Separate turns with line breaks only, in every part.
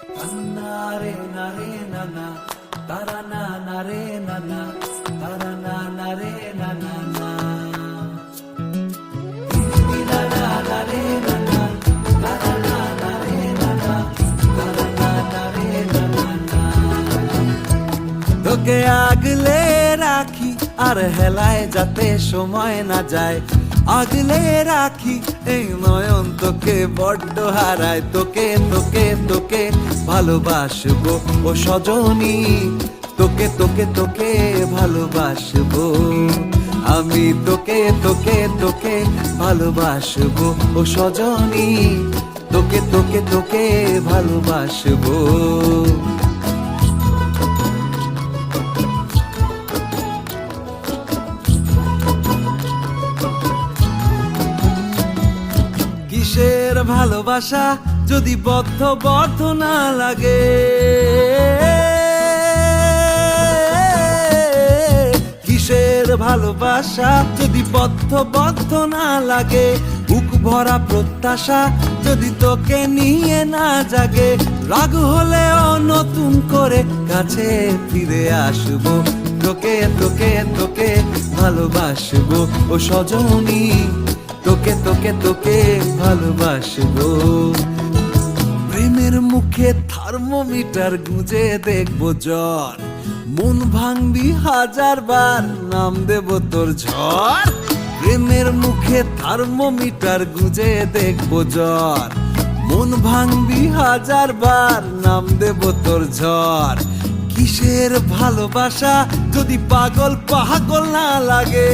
নারে নারে নানা তারা না নারে নানা তারা না নারে নানা না নারে নানা তারা না নারে নানা তারা না নারে নানা না তোকে আগলে রাখি আর হেলায় যাতে সময় না যায় আগলে রাখি এই নয়ন তোকে বড্ড হারায় তোকে তোকে তোকে ভালোবাসবো ও সজনী তোকে তোকে তোকে ভালোবাসবো আমি তোকে তোকে তোকে ভালোবাসবো ও সজনী তোকে তোকে তোকে ভালোবাসবো কিসের ভালোবাসা যদি বদ্ধ বদ্ধ না লাগে কিসের ভালোবাসা যদি বদ্ধ বদ্ধ না লাগে বুক ভরা প্রত্যাশা যদি তোকে নিয়ে না জাগে রাগ হলেও নতুন করে কাছে ফিরে আসবো তোকে তোকে তোকে ভালোবাসবো ও সজনী তোকে তোকে তোকে ভালোবাসবো প্রেমের মুখে থার্মোমিটার গুঁজে দেখবো জ্বর মন ভাঙবি 1000 বার নাম দেব তোর ঝড় প্রেমের মুখে থার্মোমিটার গুঁজে দেখবো জ্বর মন ভাঙবি 1000 বার নাম দেব তোর ঝড় কিসের ভালোবাসা যদি পাগল পাগল না লাগে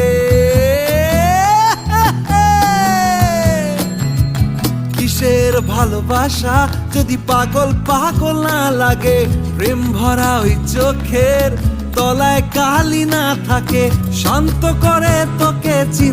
কিসের ভালোবাসা যদি পাগল পাগল না লাগে প্রেম ভরা ওই চোখের তলায় কালি না থাকে শান্ত করে তোকে চিন্তা